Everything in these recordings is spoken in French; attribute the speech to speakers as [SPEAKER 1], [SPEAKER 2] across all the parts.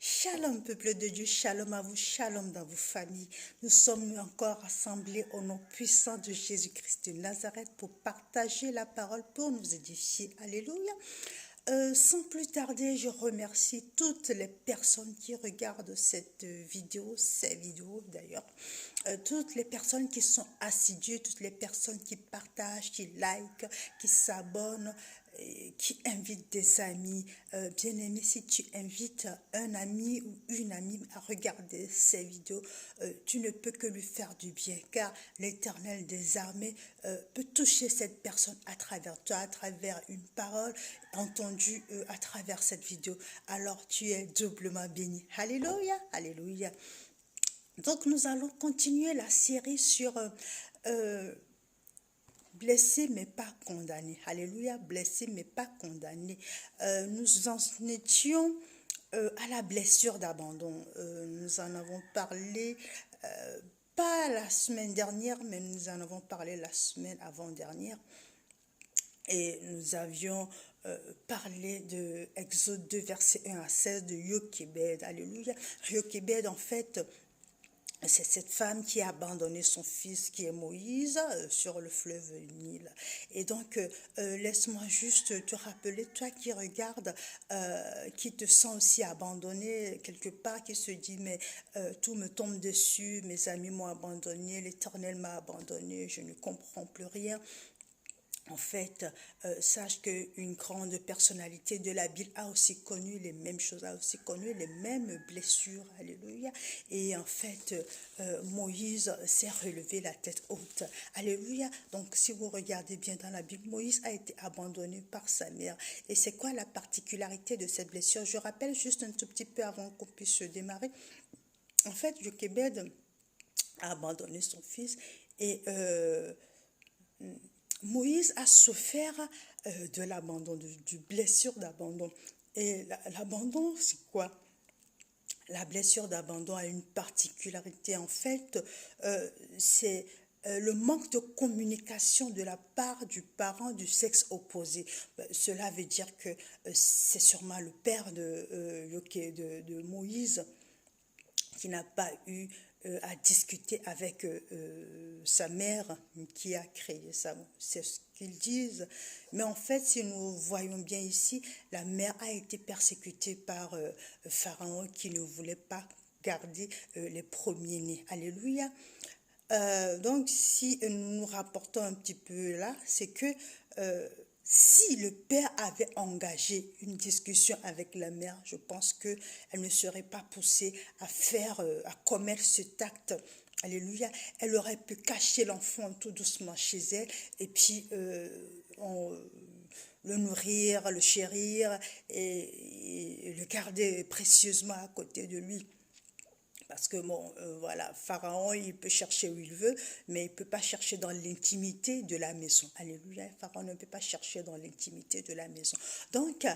[SPEAKER 1] Shalom, peuple de Dieu, shalom à vous, shalom dans vos familles. Nous sommes encore rassemblés au nom puissant de Jésus-Christ de Nazareth pour partager la parole, pour nous édifier. Alléluia. Sans plus tarder, je remercie toutes les personnes qui regardent cette vidéo, ces vidéos d'ailleurs, toutes les personnes qui sont assidues, toutes les personnes qui partagent, qui likent, qui s'abonnent, qui invitent des amis. Bien aimé, si tu invites un ami ou une amie à regarder ces vidéos, tu ne peux que lui faire du bien, car l'Éternel des armées peut toucher cette personne à travers toi, à travers une parole entendue à travers cette vidéo. Alors tu es doublement béni. Alléluia, alléluia. Donc nous allons continuer la série sur blessé mais pas condamné. Alléluia, blessé mais pas condamné. Nous en étions à la blessure d'abandon. Nous en avons parlé, pas la semaine dernière, mais nous en avons parlé la semaine avant-dernière. Et nous avions parlé de Exode 2, verset 1 à 16 de Jochebed. Alléluia. Jochebed, en fait, c'est cette femme qui a abandonné son fils qui est Moïse sur le fleuve Nil. Et donc, laisse-moi juste te rappeler, toi qui regardes, qui te sens aussi abandonné quelque part, qui se dit, mais tout me tombe dessus, mes amis m'ont abandonné, l'Éternel m'a abandonné, je ne comprends plus rien. En fait, sache qu'une grande personnalité de la Bible a aussi connu les mêmes choses, a aussi connu les mêmes blessures. Alléluia. Et en fait, Moïse s'est relevé la tête haute. Alléluia. Donc, si vous regardez bien dans la Bible, Moïse a été abandonné par sa mère. Et c'est quoi la particularité de cette blessure? Je rappelle juste un tout petit peu avant qu'on puisse démarrer. En fait, Jochebed a abandonné son fils et Moïse a souffert de l'abandon, du blessure d'abandon. Et l'abandon, c'est quoi? La blessure d'abandon a une particularité. En fait, c'est le manque de communication de la part du parent du sexe opposé. Cela veut dire que c'est sûrement le père de Moïse qui n'a pas eu à discuter avec sa mère qui a créé ça. C'est ce qu'ils disent. Mais en fait, si nous voyons bien ici, la mère a été persécutée par Pharaon qui ne voulait pas garder les premiers-nés. Alléluia. Donc, si nous nous rapportons un petit peu là, c'est que si le père avait engagé une discussion avec la mère, je pense qu'elle ne serait pas poussée à à commettre cet acte. Alléluia. Elle aurait pu cacher l'enfant tout doucement chez elle et puis le nourrir, le chérir et le garder précieusement à côté de lui. Parce que, bon, voilà, Pharaon, il peut chercher où il veut, mais il ne peut pas chercher dans l'intimité de la maison. Alléluia, Pharaon ne peut pas chercher dans l'intimité de la maison. Donc,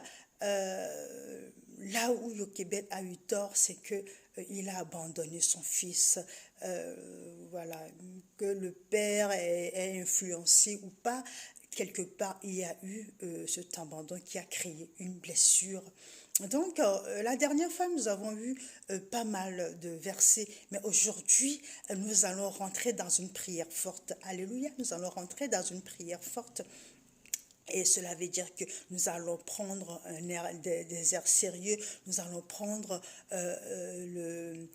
[SPEAKER 1] là où Jochebed a eu tort, c'est qu'il a abandonné son fils. Voilà, que le père ait influencé ou pas, quelque part, il y a eu cet abandon qui a créé une blessure. Donc, la dernière fois, nous avons vu pas mal de versets, mais aujourd'hui, nous allons rentrer dans une prière forte. Alléluia, nous allons rentrer dans une prière forte. Et cela veut dire que nous allons prendre des airs sérieux, nous allons prendre le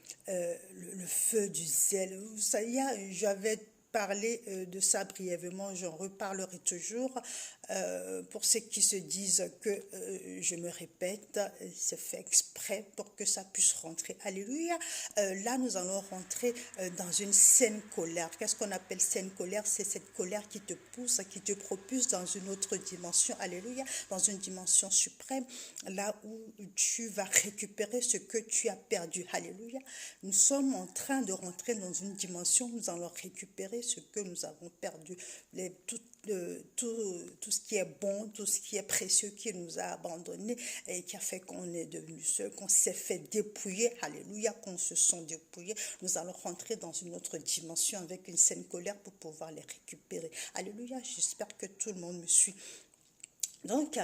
[SPEAKER 1] feu du zèle. Vous savez, j'avais parlé de ça brièvement, j'en reparlerai toujours. Pour ceux qui se disent que je me répète, c'est fait exprès pour que ça puisse rentrer. Alléluia. Là, nous allons rentrer dans une saine colère. Qu'est-ce qu'on appelle saine colère? C'est cette colère qui te pousse, qui te propulse dans une autre dimension. Alléluia. Dans une dimension suprême, là où tu vas récupérer ce que tu as perdu. Alléluia. Nous sommes en train de rentrer dans une dimension où nous allons récupérer ce que nous avons perdu. Tout ce qui est bon, tout ce qui est précieux qui nous a abandonnés et qui a fait qu'on est devenu seul, qu'on s'est fait dépouiller, alléluia, qu'on se sent dépouillé. Nous allons rentrer dans une autre dimension avec une saine colère pour pouvoir les récupérer. Alléluia, j'espère que tout le monde me suit. Donc,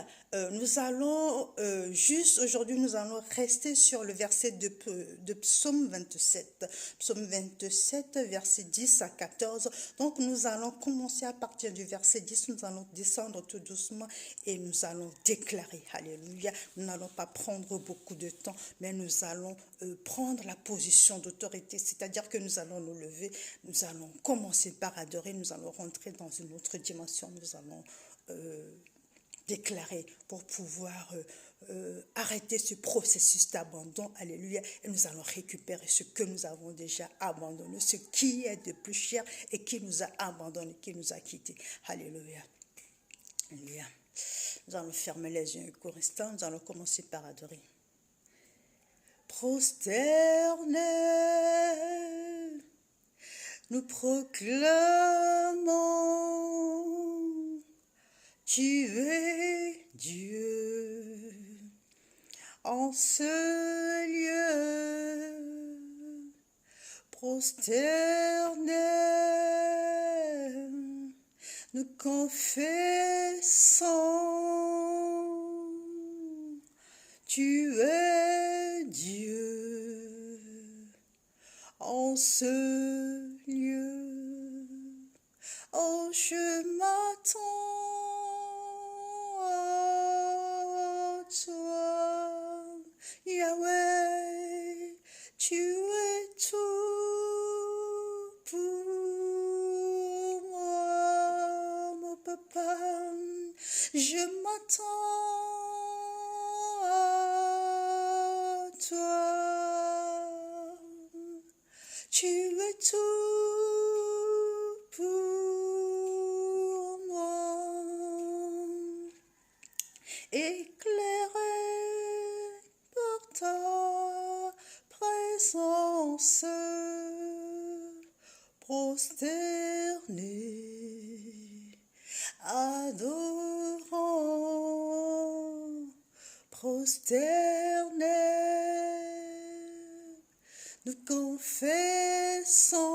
[SPEAKER 1] nous allons, juste aujourd'hui, nous allons rester sur le verset de Psaume 27. Psaume 27, verset 10 à 14. Donc, nous allons commencer à partir du verset 10. Nous allons descendre tout doucement et nous allons déclarer. Alléluia. Nous n'allons pas prendre beaucoup de temps, mais nous allons prendre la position d'autorité. C'est-à-dire que nous allons nous lever. Nous allons commencer par adorer. Nous allons rentrer dans une autre dimension. Nous allons déclarer pour pouvoir arrêter ce processus d'abandon, alléluia, et nous allons récupérer ce que nous avons déjà abandonné, ce qui est de plus cher et qui nous a abandonné, qui nous a quittés, alléluia, alléluia. Nous allons fermer les yeux un court instant, nous allons commencer par adorer. Prosterné, nous proclamons, tu es Dieu en ce lieu, prosterné, nous confessons, tu es Dieu en ce lieu. Oh, je m'attends à toi, Yahweh, tu es tout pour moi, mon papa. Je m'attends à toi, tu es tout pour moi. Éclairé par ta présence, prosterné, adorant, prosterné, nous confessons,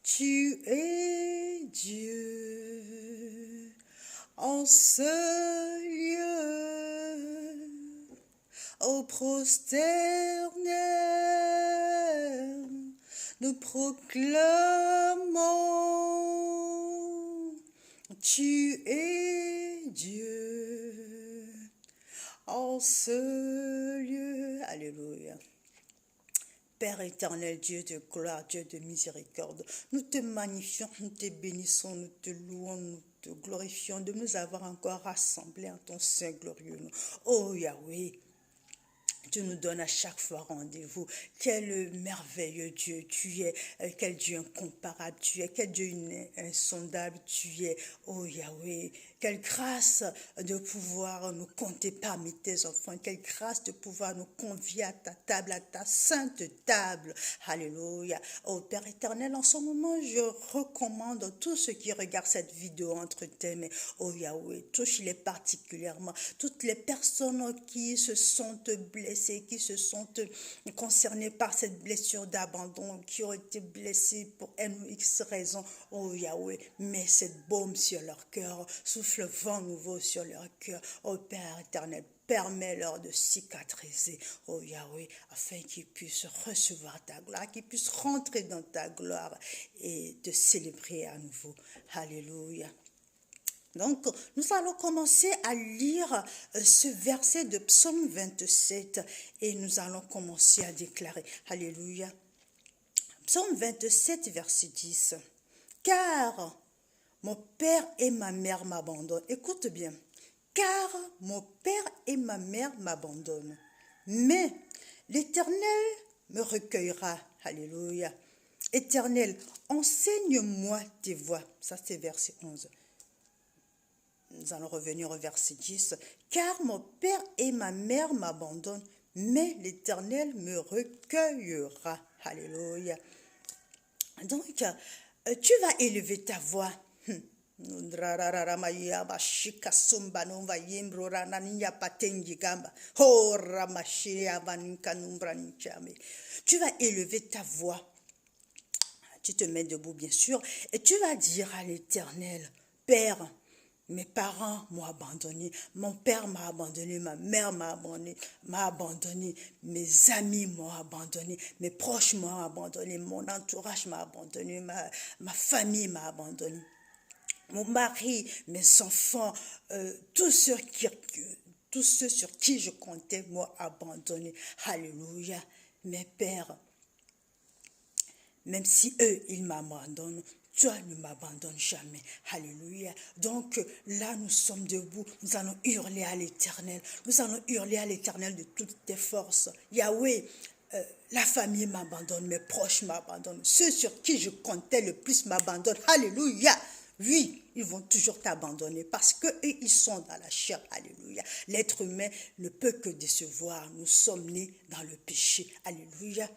[SPEAKER 1] tu es Dieu en ce lieu. Ô prosterné, nous proclamons, tu es Dieu en ce lieu. Alléluia. Père éternel, Dieu de gloire, Dieu de miséricorde, nous te magnifions, nous te bénissons, nous te louons, nous te glorifions de nous avoir encore rassemblés en ton Saint glorieux nom. Oh Yahweh, tu nous donnes à chaque fois rendez-vous. Quel merveilleux Dieu tu es, quel Dieu incomparable tu es, quel Dieu insondable tu es, oh Yahweh. Quelle grâce de pouvoir nous compter parmi tes enfants, quelle grâce de pouvoir nous convier à ta table, à ta sainte table. Alléluia. Oh Père éternel, en ce moment, je recommande tous ceux qui regardent cette vidéo entre tes mains. Oh Yahweh, touche-les particulièrement. Toutes les personnes qui se sont blessées, qui se sont concernées par cette blessure d'abandon, qui ont été blessées pour N ou X raison. Oh Yahweh, mets cette baume sur leur cœur, souffle vent nouveau sur leur cœur. Oh Père éternel, permets-leur de cicatriser, oh Yahweh, afin qu'ils puissent recevoir ta gloire, qu'ils puissent rentrer dans ta gloire et te célébrer à nouveau. Alléluia. Donc, nous allons commencer à lire ce verset de Psaume 27 et nous allons commencer à déclarer. Alléluia. Psaume 27, verset 10. Car mon père et ma mère m'abandonnent. Écoute bien. Car mon père et ma mère m'abandonnent. Mais l'Éternel me recueillera. Alléluia. Éternel, enseigne-moi tes voies. Ça, c'est verset 11. Nous allons revenir au verset 10. Car mon père et ma mère m'abandonnent, mais l'Éternel me recueillera. Alléluia. Donc, tu vas élever ta voix. Tu vas élever ta voix. Tu te mets debout, bien sûr, et tu vas dire à l'Éternel, Père, Mes parents m'ont abandonné, mon père m'a abandonné, ma mère m'a abandonné, mes amis m'ont abandonné, mes proches m'ont abandonné, mon entourage m'a abandonné, ma famille m'a abandonné. Mon mari, mes enfants, tous ceux sur qui je comptais m'ont abandonné. Alléluia. Mes pères, même si eux, ils m'abandonnent, toi ne m'abandonnes jamais. Alléluia. Donc là, nous sommes debout. Nous allons hurler à l'Éternel. Nous allons hurler à l'Éternel de toutes tes forces. Yahweh, la famille m'abandonne, mes proches m'abandonnent. Ceux sur qui je comptais le plus m'abandonnent. Alléluia. Oui, ils vont toujours t'abandonner parce qu'eux, ils sont dans la chair. Alléluia. L'être humain ne peut que décevoir. Nous sommes nés dans le péché. Alléluia.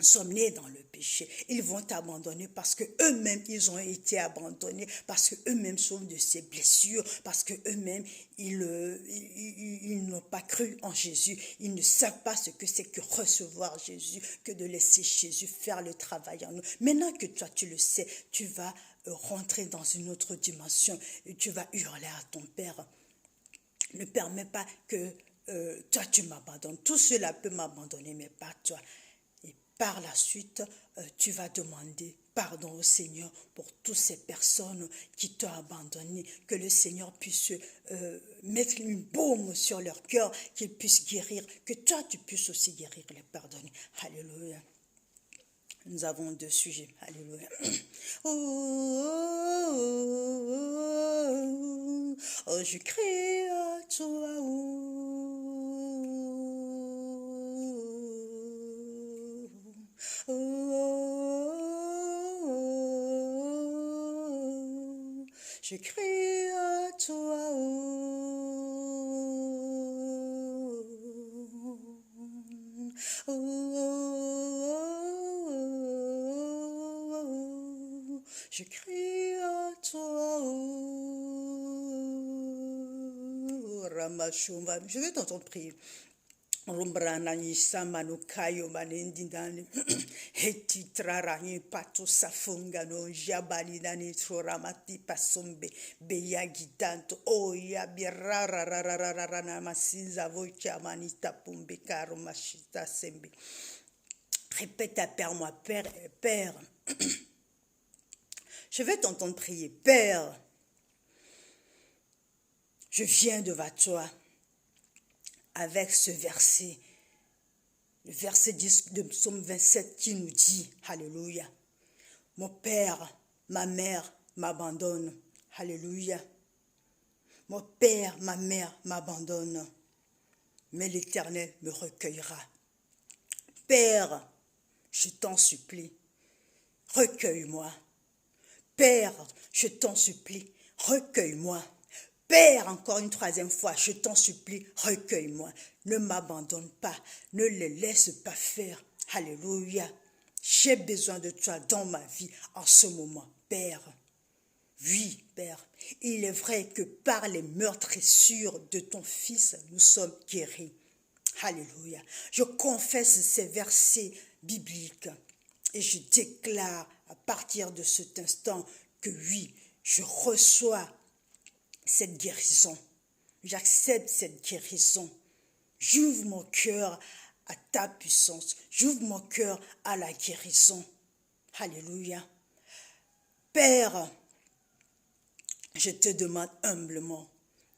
[SPEAKER 1] Nous sommes nés dans le péché. Ils vont t'abandonner parce que eux-mêmes ils ont été abandonnés, parce que eux-mêmes sont de ces blessures, parce que eux-mêmes ils n'ont pas cru en Jésus. Ils ne savent pas ce que c'est que recevoir Jésus, que de laisser Jésus faire le travail en nous. Maintenant que toi tu le sais, tu vas rentrer dans une autre dimension et tu vas hurler à ton Père. Ne permets pas que toi tu m'abandonnes. Tout cela peut m'abandonner, mais pas toi. Et par la suite, tu vas demander pardon au Seigneur pour toutes ces personnes qui t'ont abandonné. Que le Seigneur puisse mettre une baume sur leur cœur, qu'ils puissent guérir. Que toi, tu puisses aussi guérir, les pardonner. Alléluia. Nous avons deux sujets. Alléluia. Oh, oh, oh, oh, je crie à toi. Oh, oh, je crie à toi. Je crie à toi. Ramachumba. Je vais t'entendre prier. Rumbrana samano kayo manendindani hetitrarani pato safungano jabalinani troramati pasombe beyagitanto oya birarararararana masinza vocha manita pumbe karo machita sembe. Répète à Père, moi, Père, Père. Je vais t'entendre prier. Père, je viens devant toi avec ce verset, le verset 10 de Psaume 27 qui nous dit, Alléluia, mon père, ma mère m'abandonnent, Alléluia. Mon père, ma mère m'abandonnent, mais l'Éternel me recueillera. Père, je t'en supplie, recueille-moi. Père, je t'en supplie, recueille-moi. Père, encore une troisième fois, je t'en supplie, recueille-moi. Ne m'abandonne pas, ne les laisse pas faire. Alléluia. J'ai besoin de toi dans ma vie en ce moment, Père. Oui, Père, il est vrai que par les meurtrissures de ton Fils, nous sommes guéris. Alléluia. Je confesse ces versets bibliques et je déclare à partir de cet instant que oui, je reçois cette guérison. J'accepte cette guérison. J'ouvre mon cœur à ta puissance. J'ouvre mon cœur à la guérison. Alléluia. Père, je te demande humblement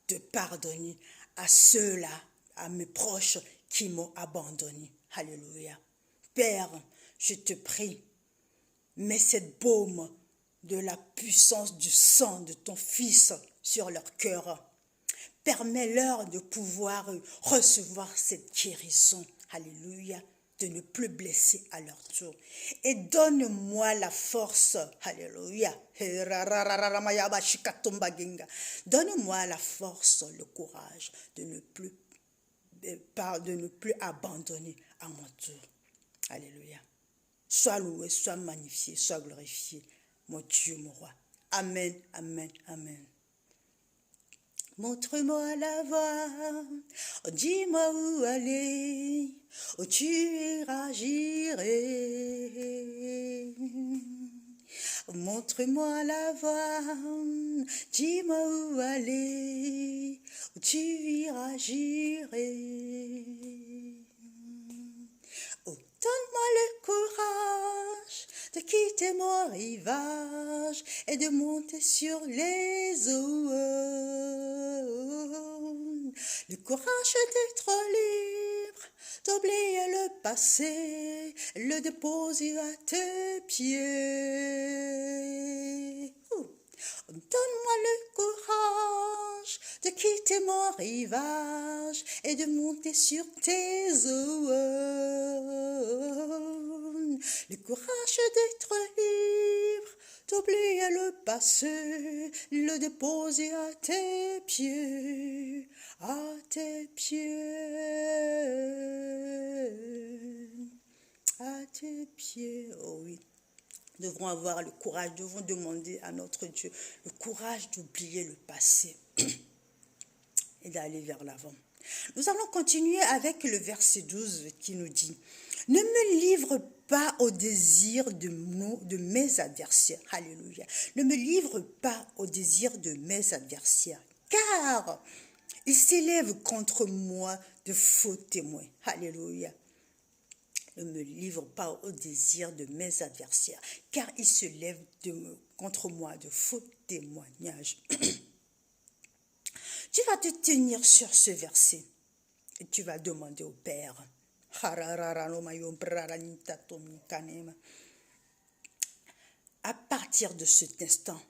[SPEAKER 1] de pardonner à ceux-là, à mes proches qui m'ont abandonné. Alléluia. Père, je te prie, mets cette baume de la puissance du sang de ton Fils sur leur cœur. Permets-leur de pouvoir recevoir cette guérison. Alléluia. De ne plus blesser à leur tour. Et donne-moi la force. Alléluia. Donne-moi la force, le courage de ne plus abandonner à mon tour. Alléluia. Sois loué, sois magnifié, sois glorifié, mon Dieu, mon roi. Amen, amen, amen. Montre-moi la voie, oh, dis-moi où aller, où tu iras, j'irai. Montre-moi la voie, dis-moi où aller, où tu iras, j'irai. Oh, donne-moi le courage de quitter mon rivage et de monter sur les eaux. Le courage d'être libre, d'oublier le passé, le déposer à tes pieds. Donne-moi le courage de quitter mon rivage et de monter sur tes eaux. Le courage d'être libre, d'oublier le passé, le déposer à tes pieds, à tes pieds, à tes pieds. Oh oui. Nous devrons avoir le courage, nous devons demander à notre Dieu le courage d'oublier le passé et d'aller vers l'avant. Nous allons continuer avec le verset 12 qui nous dit « Ne me livre pas au désir de mes adversaires. » Alléluia. « Ne me livre pas au désir de mes adversaires, car ils s'élèvent contre moi de faux témoins. » Alléluia. Ne me livre pas au désir de mes adversaires, car ils se lèvent contre moi de faux témoignages. Tu vas te tenir sur ce verset et tu vas demander au Père. À partir de cet instant,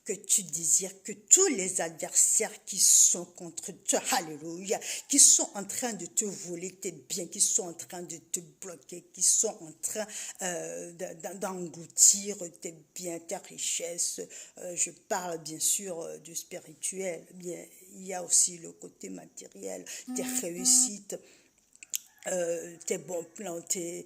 [SPEAKER 1] que tu désires que tous les adversaires qui sont contre toi, alléluia, qui sont en train de te voler tes biens, qui sont en train de te bloquer, qui sont en train d'engloutir tes biens, tes richesses, je parle bien sûr du spirituel, bien, il y a aussi le côté matériel, tes réussites, tes bons plans, tes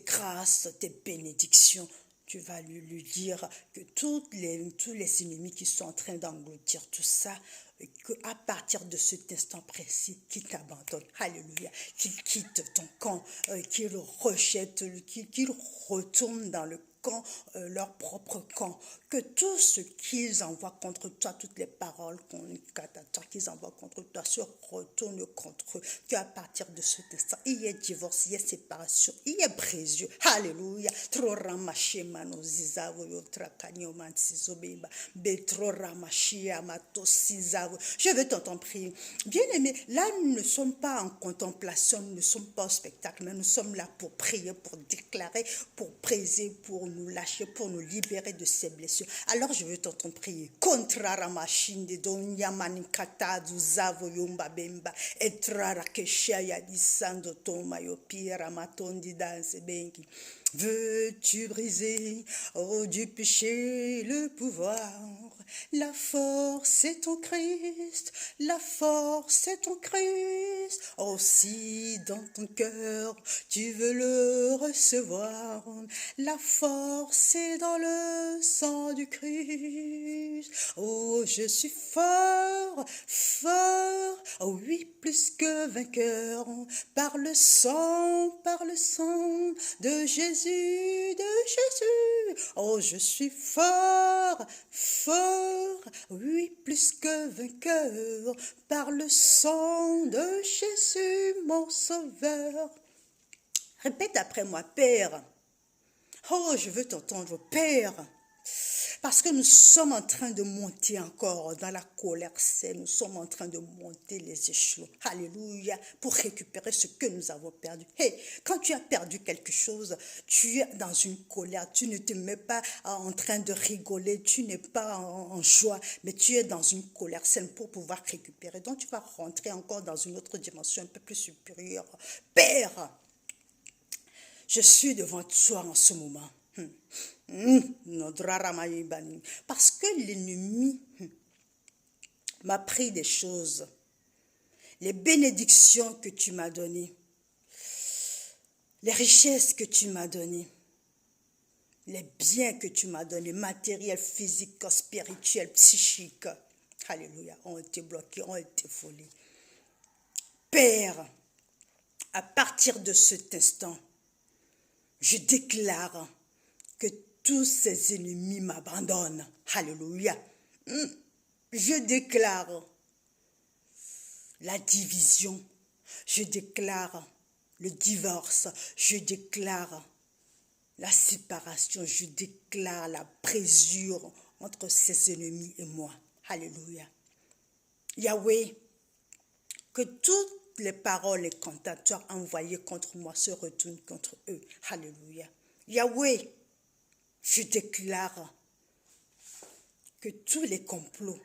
[SPEAKER 1] grâces, tes bénédictions. Tu vas lui dire que tous les ennemis qui sont en train d'engloutir tout ça, qu'à partir de cet instant précis, qu'ils t'abandonnent, alléluia, qu'ils quittent ton camp, qu'ils rejettent, qu'ils retournent dans le camp, leur propre camp, que tout ce qu'ils envoient contre toi, toutes les paroles qu'ils envoient contre toi se retournent contre eux, qu'à partir de cet instant, il y ait divorce, il y ait séparation, il y ait brisure, alléluia, je veux t'entendre prier. Bien aimé, là nous ne sommes pas en contemplation, nous ne sommes pas au spectacle, mais nous sommes là pour prier, pour déclarer, pour praiser, pour nous lâcher, pour nous libérer de ces blessures. Alors je veux t'entendre prier. Contrara machine de donya manikata zavo yomba bemba etrara keshaya disando toma yopira matondi danse benki. Veux-tu briser, oh du péché, le pouvoir? La force est en Christ, la force est en Christ. Oh, si dans ton cœur tu veux le recevoir, la force est dans le sang du Christ. Oh, je suis fort, fort, oh oui, plus que vainqueur, par le sang de Jésus, de Jésus. Oh, je suis fort, fort, oui, plus que vainqueur, par le sang de Jésus, mon sauveur. Répète après moi, Père. Oh, je veux t'entendre, Père. Parce que nous sommes en train de monter encore dans la colère saine, nous sommes en train de monter les échelons. Alléluia, pour récupérer ce que nous avons perdu. Hey, quand tu as perdu quelque chose, tu es dans une colère, tu ne te mets pas en train de rigoler, tu n'es pas en joie, mais tu es dans une colère saine pour pouvoir récupérer. Donc tu vas rentrer encore dans une autre dimension un peu plus supérieure. Père, je suis devant toi en ce moment. Parce que l'ennemi m'a pris des choses, les bénédictions que tu m'as données, les richesses que tu m'as données, les biens que tu m'as donnés, matériels, physiques, spirituels, psychiques, alléluia, ont été bloqués, ont été volés. Père, à partir de cet instant, je déclare que tous ses ennemis m'abandonnent. Alléluia. Je déclare la division. Je déclare le divorce. Je déclare la séparation. Je déclare la brisure entre ses ennemis et moi. Alléluia. Yahweh, que toutes les paroles et cantateurs envoyés contre moi se retournent contre eux. Alléluia. Yahweh, je déclare que tous les complots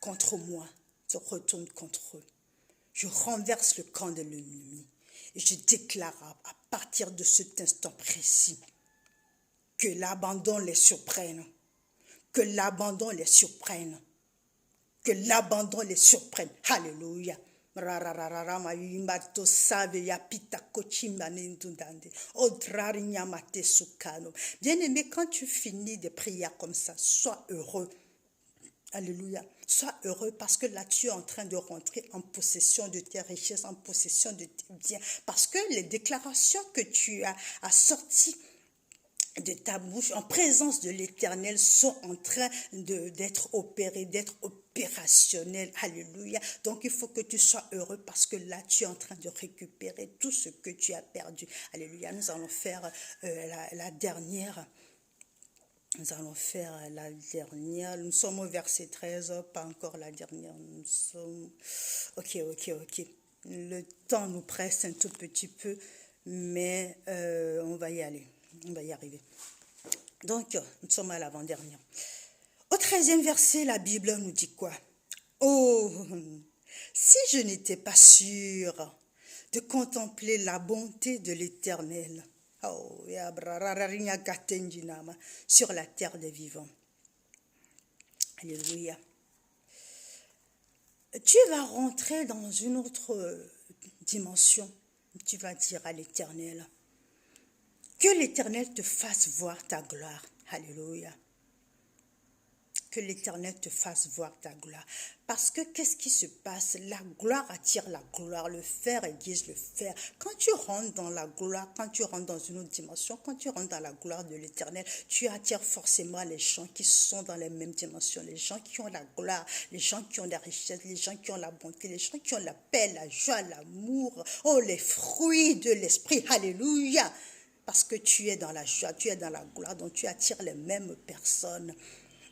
[SPEAKER 1] contre moi se retournent contre eux. Je renverse le camp de l'ennemi et je déclare à partir de cet instant précis que l'abandon les surprenne, que l'abandon les surprenne, que l'abandon les surprenne. Alléluia. Bien-aimé, quand tu finis des prières comme ça, sois heureux. Alléluia. Sois heureux parce que là, tu es en train de rentrer en possession de tes richesses, en possession de tes biens. Parce que les déclarations que tu as sorties de ta bouche en présence de l'Éternel sont en train d'être opérées, d'être opérationnelles. Alléluia. Donc, il faut que tu sois heureux parce que là, tu es en train de récupérer tout ce que tu as perdu. Alléluia. Nous allons faire la dernière. Nous allons faire la dernière. Nous sommes au verset 13, pas encore la dernière. Nous sommes... Ok. Le temps nous presse un tout petit peu, mais on va y aller. On va y arriver. Donc, nous sommes à l'avant-dernière. Au 13e verset, la Bible nous dit quoi? Oh, si je n'étais pas sûre de contempler la bonté de l'Éternel, oh, sur la terre des vivants. Alléluia. Tu vas rentrer dans une autre dimension. Tu vas dire à l'Éternel, que l'Éternel te fasse voir ta gloire. Alléluia. Que l'Éternel te fasse voir ta gloire. Parce que qu'est-ce qui se passe? La gloire attire la gloire, le fer aiguise le fer. Quand tu rentres dans la gloire, quand tu rentres dans une autre dimension, quand tu rentres dans la gloire de l'Éternel, tu attires forcément les gens qui sont dans les mêmes dimensions, les gens qui ont la gloire, les gens qui ont la richesse, les gens qui ont la bonté, les gens qui ont la paix, la joie, l'amour, oh, les fruits de l'esprit. Alléluia. Parce que tu es dans la joie, tu es dans la gloire, donc tu attires les mêmes personnes.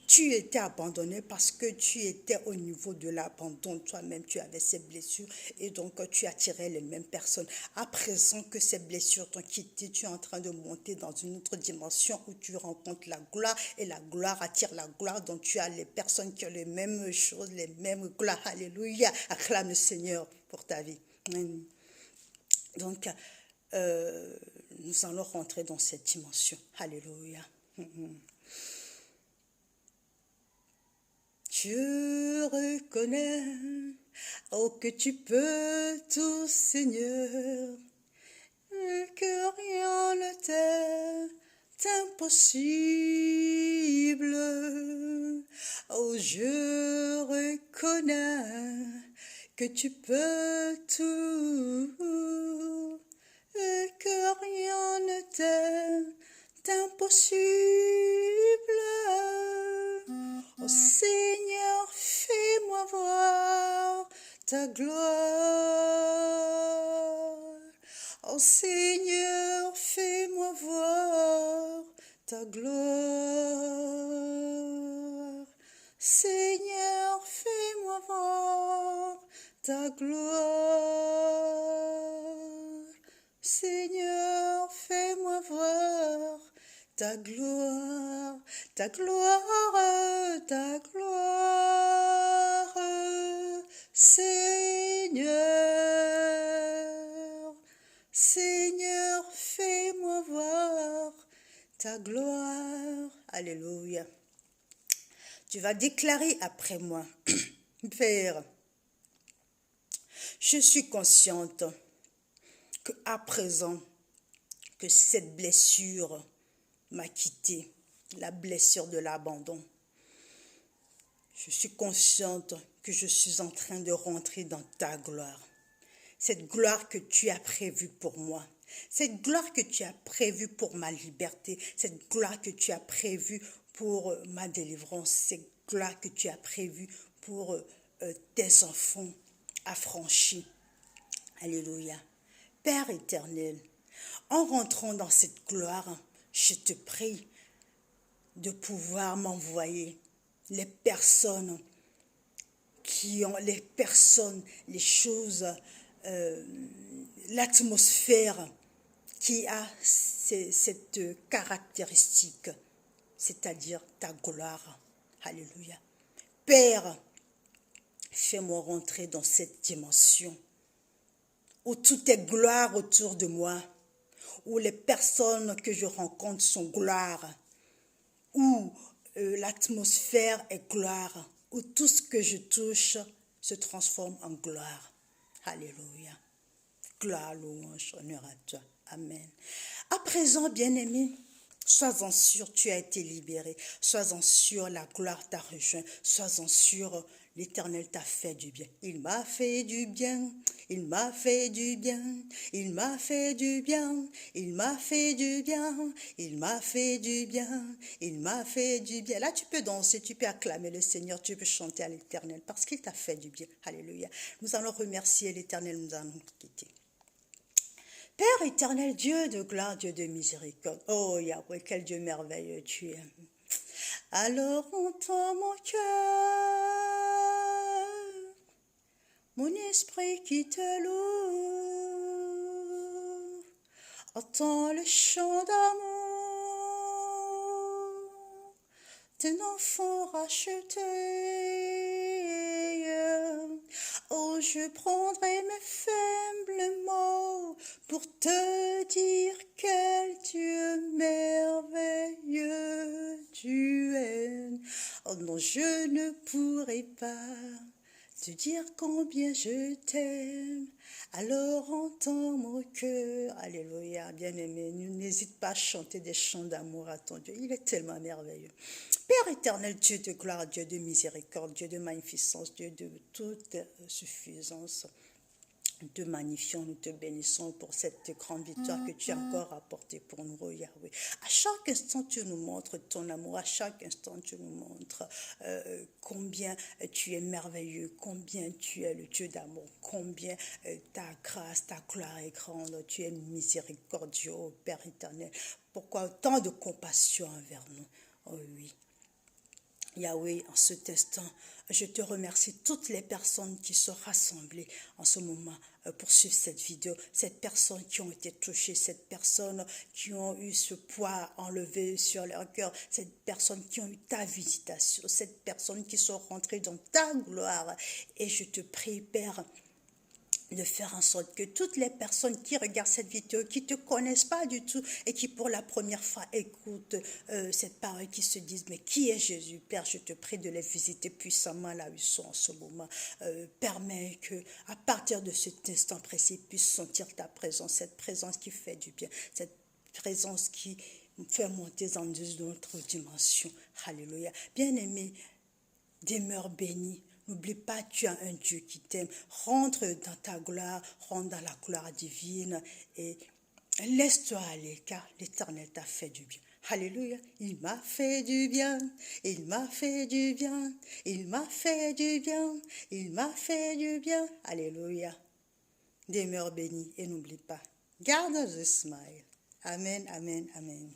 [SPEAKER 1] Tu étais abandonné parce que tu étais au niveau de l'abandon. Toi-même, tu avais ces blessures et donc tu attirais les mêmes personnes. À présent que ces blessures t'ont quitté, tu es en train de monter dans une autre dimension où tu rencontres la gloire et la gloire attire la gloire. Donc tu as les personnes qui ont les mêmes choses, les mêmes gloires. Alléluia. Acclame le Seigneur pour ta vie. Donc, nous allons rentrer dans cette dimension. Alléluia. Je reconnais, oh, que tu peux tout, Seigneur, que rien ne t'est impossible. Oh, je reconnais que tu peux tout, que rien ne t'est impossible. Oh Seigneur, fais-moi voir ta gloire. Oh Seigneur, fais-moi voir ta gloire. Seigneur, fais-moi voir ta gloire. Seigneur, fais-moi voir ta gloire, ta gloire, ta gloire, Seigneur, Seigneur, fais-moi voir ta gloire. Alléluia. Tu vas déclarer après moi, Père, je suis consciente qu'à présent, que cette blessure m'a quitté, la blessure de l'abandon. Je suis consciente que je suis en train de rentrer dans ta gloire. Cette gloire que tu as prévue pour moi. Cette gloire que tu as prévue pour ma liberté, cette gloire que tu as prévue pour ma délivrance, cette gloire que tu as prévue pour tes enfants affranchis. Alléluia. Père éternel, en rentrant dans cette gloire, je te prie de pouvoir m'envoyer les personnes les choses, l'atmosphère qui a cette caractéristique, c'est-à-dire ta gloire. Alléluia. Père, fais-moi rentrer dans cette dimension où tout est gloire autour de moi, où les personnes que je rencontre sont gloire, où l'atmosphère est gloire, où tout ce que je touche se transforme en gloire. Alléluia. Gloire, louange, honneur à toi. Amen. À présent, bien-aimé, sois-en sûr, tu as été libéré. Sois-en sûr, la gloire t'a rejoint. Sois-en sûr, l'Éternel t'a fait du bien. Il m'a fait du bien. Il m'a fait du bien. Il m'a fait du bien. Il m'a fait du bien. Il m'a fait du bien. Il m'a fait du bien. Là, tu peux danser, tu peux acclamer le Seigneur, tu peux chanter à l'Éternel parce qu'il t'a fait du bien. Alléluia. Nous allons remercier l'Éternel, nous allons quitter. Père éternel, Dieu de gloire, Dieu de miséricorde. Oh Yahweh, quel Dieu merveilleux tu es. Alors entends mon cœur, mon esprit qui te loue. Entends le chant d'amour d'un enfant racheté. Oh, je prendrai mes faibles mots pour te dire quel Dieu merveilleux tu es. Oh non, je ne pourrai pas te dire combien je t'aime. Alors entends mon cœur. Alléluia, bien-aimé, n'hésite pas à chanter des chants d'amour à ton Dieu. Il est tellement merveilleux. Père éternel, Dieu de gloire, Dieu de miséricorde, Dieu de magnificence, Dieu de toute suffisance, nous te magnifions, nous te bénissons pour cette grande victoire que tu as encore apportée pour nous, oh Yahweh. À chaque instant, tu nous montres ton amour. À chaque instant, tu nous montres combien tu es merveilleux, combien tu es le Dieu d'amour, combien ta grâce, ta gloire est grande. Tu es miséricordieux, oh Père éternel. Pourquoi autant de compassion envers nous? Oh oui. Yahweh, en cet instant, je te remercie toutes les personnes qui sont rassemblées en ce moment pour suivre cette vidéo, ces personnes qui ont été touchées, ces personnes qui ont eu ce poids enlevé sur leur cœur, ces personnes qui ont eu ta visitation, ces personnes qui sont rentrées dans ta gloire. Et je te prie, Père, de faire en sorte que toutes les personnes qui regardent cette vidéo, qui ne te connaissent pas du tout et qui pour la première fois écoutent cette parole, qui se disent, mais qui est Jésus? Père, je te prie de les visiter puissamment là où ils sont en ce moment. Permets qu'à partir de cet instant précis, ils puissent sentir ta présence, cette présence qui fait du bien, cette présence qui fait monter dans une autre dimension. Alléluia. Bien-aimé, demeure béni. N'oublie pas, tu as un Dieu qui t'aime. Rentre dans ta gloire, rentre dans la gloire divine et laisse-toi aller, car l'Éternel t'a fait du bien. Alléluia. Il m'a fait du bien. Il m'a fait du bien. Il m'a fait du bien. Il m'a fait du bien. Alléluia. Demeure béni et n'oublie pas. Garde the smile. Amen, amen, amen.